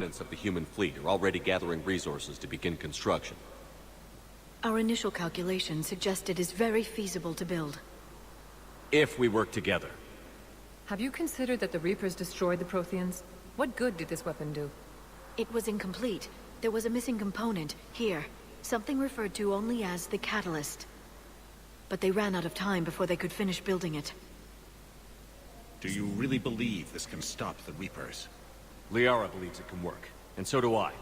remnants of the human fleet are already gathering resources to begin construction. Our initial calculations suggest it is very feasible to build. If we work together. Have you considered that the Reapers destroyed the Protheans? What good did this weapon do? It was incomplete. There was a missing component, here. Something referred to only as the catalyst. But they ran out of time before they could finish building it. Do you really believe this can stop the Reapers? Liara believes it can work, and so do I.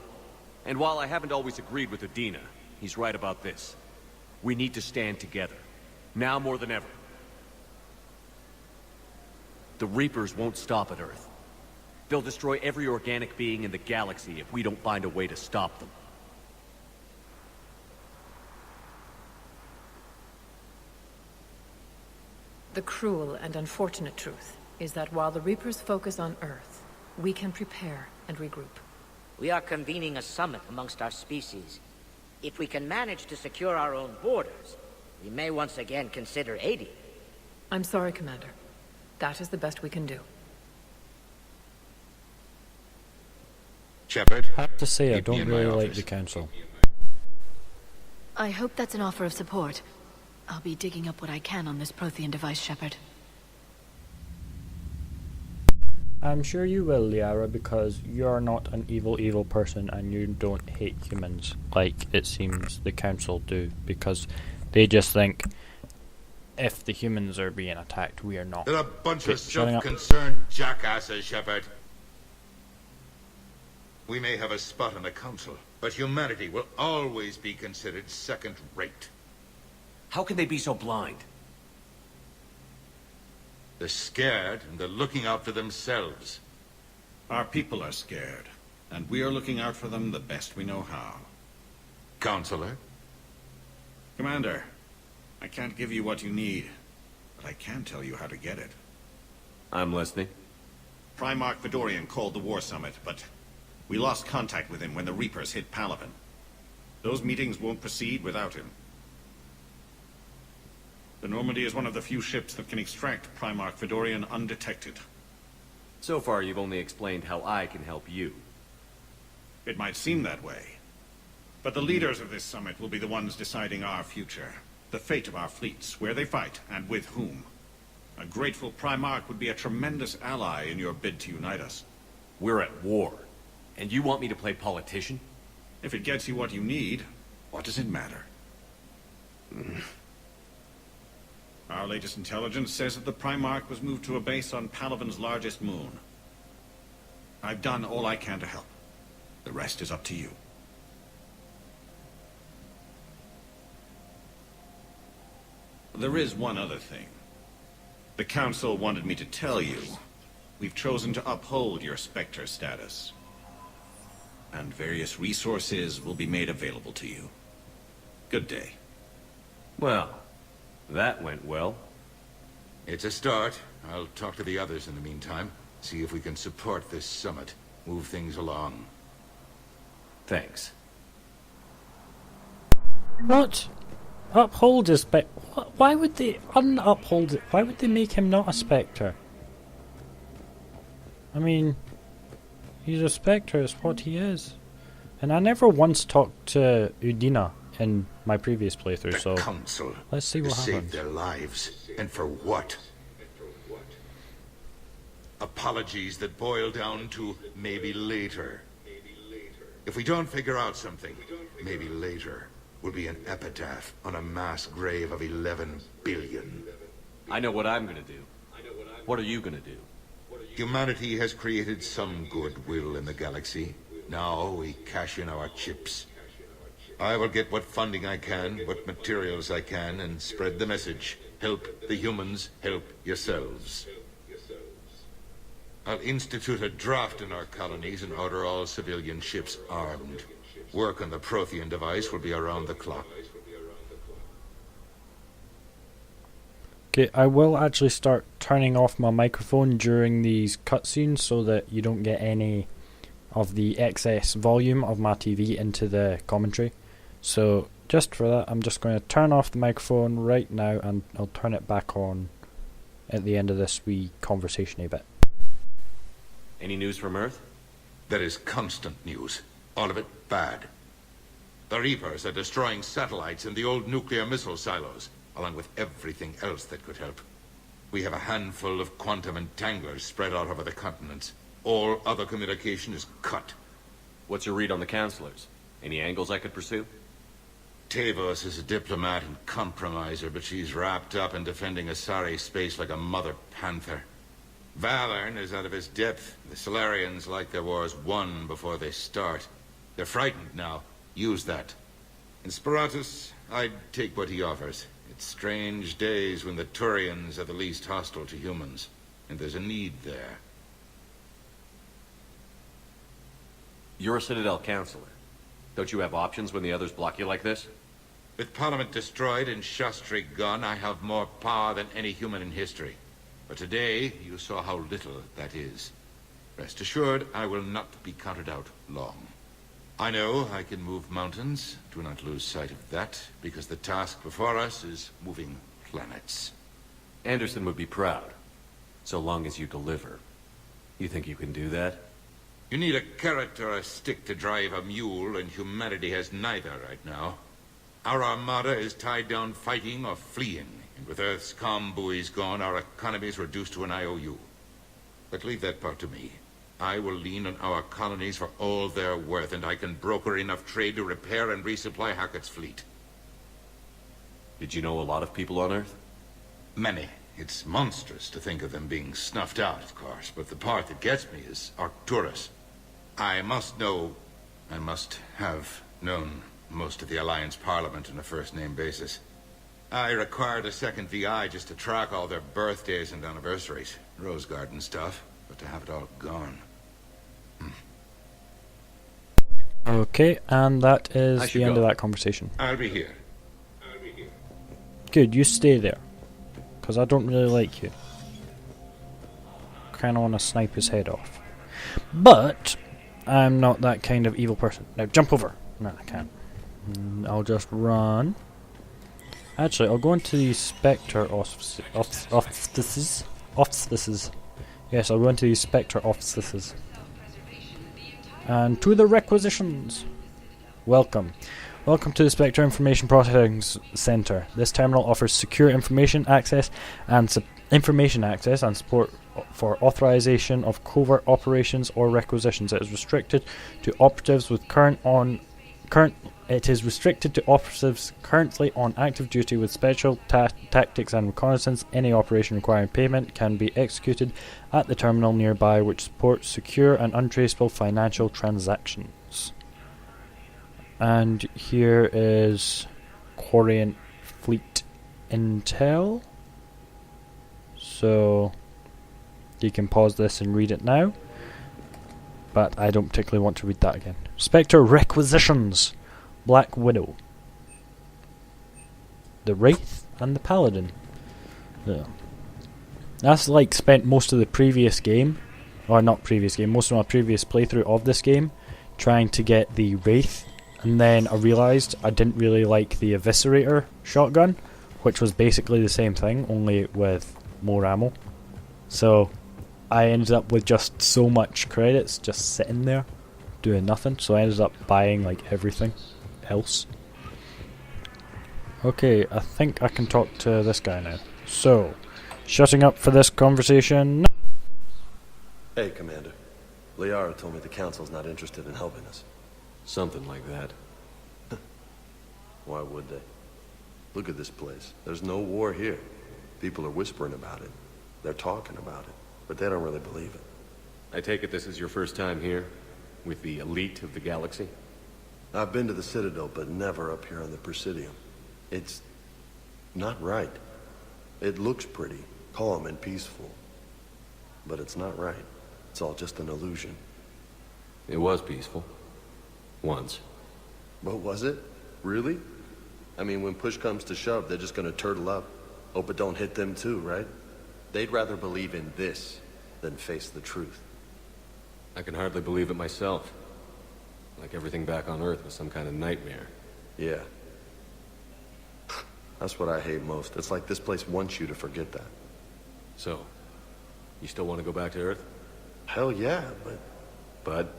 And while I haven't always agreed with Udina, he's right about this. We need to stand together. Now more than ever. The Reapers won't stop at Earth. They'll destroy every organic being in the galaxy if we don't find a way to stop them. The cruel and unfortunate truth is that while the Reapers focus on Earth, we can prepare and regroup. We are convening a summit amongst our species. If we can manage to secure our own borders, we may once again consider aiding. I'm sorry, Commander. That is the best we can do. Shepard, I have to say, I meet me don't in my really like office. the Council. I hope that's an offer of support. I'll be digging up what I can on this Prothean device, Shepard. I'm sure you will, Liara, because you're not an evil person and you don't hate humans, like it seems the Council do, because they just think, if the humans are being attacked, we are not. They're a bunch of shutting up. self-concerned jackasses, Shepard. We may have a spot on the Council, but humanity will always be considered second-rate. How can they be so blind? They're scared, and they're looking out for themselves. Our people are scared, and we are looking out for them the best we know how. Counselor? Commander, I can't give you what you need, but I can tell you how to get it. I'm listening. Primarch Fedorian called the War Summit, but we lost contact with him when the Reapers hit Palaven. Those meetings won't proceed without him. The Normandy is one of the few ships that can extract Primarch Fedorian undetected. So far, you've only explained how I can help you. It might seem that way, but the leaders of this summit will be the ones deciding our future, the fate of our fleets, where they fight, and with whom. A grateful Primarch would be a tremendous ally in your bid to unite us. We're at war, and you want me to play politician? If it gets you what you need, what does it matter? Our latest intelligence says that the Primarch was moved to a base on Palaven's largest moon. I've done all I can to help. The rest is up to you. There is one other thing. The Council wanted me to tell you, we've chosen to uphold your Spectre status. And various resources will be made available to you. Good day. Well, that went well. It's a start. I'll talk to the others in the meantime. See if we can support this summit. Move things along. Thanks. What? Uphold his Why would they unuphold it? Why would they make him not a Spectre? I mean, he's a Spectre, it's what he is. And I never once talked to Udina in my previous playthrough, so The Council. let's see what Saved happens. their lives. And for what? Apologies that boil down to maybe later. If we don't figure out something, maybe later will be an epitaph on a mass grave of 11 billion. I know what I'm gonna do. What are you gonna do? Humanity has created some goodwill in the galaxy. Now we cash in our chips. I will get what funding I can, what materials I can, and spread the message. Help the humans, help yourselves. I'll institute a draft in our colonies and order all civilian ships armed. Work on the Prothean device will be around the clock. Okay, I will actually start turning off my microphone during these cutscenes so that you don't get any of the excess volume of my TV into the commentary. So just for that, I'm just going to turn off the microphone right now and I'll turn it back on at the end of this wee conversation a bit. Any news from Earth? There is constant news. All of it bad. The Reapers are destroying satellites and the old nuclear missile silos, along with everything else that could help. We have a handful of quantum entanglers spread out over the continents. All other communication is cut. What's your read on the counselors? Any angles I could pursue? Tavos is a diplomat and compromiser, but she's wrapped up in defending Asari space like a mother panther. Valern is out of his depth. The Solarians like their wars won before they start. They're frightened now. Use that. In Sparatus, I'd take what he offers. It's strange days when the Turians are the least hostile to humans, and there's a need there. You're a Citadel counselor. Don't you have options when the others block you like this? With Parliament destroyed and Shastri gone, I have more power than any human in history. But today, you saw how little that is. Rest assured, I will not be counted out long. I know I can move mountains. Do not lose sight of that, because the task before us is moving planets. Anderson would be proud, so long as you deliver. You think you can do that? You need a carrot or a stick to drive a mule, and humanity has neither right now. Our armada is tied down fighting or fleeing, and with Earth's comm buoys gone, our economy is reduced to an IOU. But leave that part to me. I will lean on our colonies for all they're worth, and I can broker enough trade to repair and resupply Hackett's fleet. Did you know a lot of people on Earth? Many. It's monstrous to think of them being snuffed out, of course, but the part that gets me is Arcturus. I must have known most of the Alliance Parliament on a first-name basis. I required a second VI just to track all their birthdays and anniversaries. Rose Garden stuff, but to have it all gone. Okay, and that is the end of that conversation. I'll be here. Good, you stay there. Because I don't really like you. Kinda wanna snipe his head off. But I'm not that kind of evil person. Now jump over. No, I can't. I'll just run. Actually, I'll go into the Spectre offices. Yes, I'll go into the Spectre offices. And to the requisitions. Welcome. Welcome to the Spectre Information Processing Center. This terminal offers secure information access and support for authorization of covert operations or requisitions. It is restricted to operatives with currently on active duty with special tactics and reconnaissance. Any operation requiring payment can be executed at the terminal nearby, which supports secure and untraceable financial transactions. And here is Quarian Fleet Intel. So you can pause this and read it now. But I don't particularly want to read that again. Spectre Requisitions. Black Widow. The Wraith and the Paladin. Yeah. That's like spent most of the previous game, or not previous game, most of my previous playthrough of this game, trying to get the Wraith, and then I realised I didn't really like the Eviscerator shotgun, which was basically the same thing, only with more ammo. So I ended up with just so much credits just sitting there, doing nothing, so I ended up buying like everything else. Okay, I think I can talk to this guy now. So, shutting up for this conversation. Hey, Commander. Liara told me the Council's not interested in helping us. Something like that. Why would they? Look at this place. There's no war here. People are whispering about it. They're talking about it, but they don't really believe it. I take it this is your first time here, with the elite of the galaxy? I've been to the Citadel, but never up here on the Presidium. It's not right. It looks pretty, calm and peaceful. But it's not right. It's all just an illusion. It was peaceful. Once. But was it? Really? I mean, when push comes to shove, they're just gonna turtle up. Hope it don't hit them too, right? They'd rather believe in this than face the truth. I can hardly believe it myself. Like everything back on Earth was some kind of nightmare. Yeah. That's what I hate most. It's like this place wants you to forget that. So, you still want to go back to Earth? Hell yeah, but... But?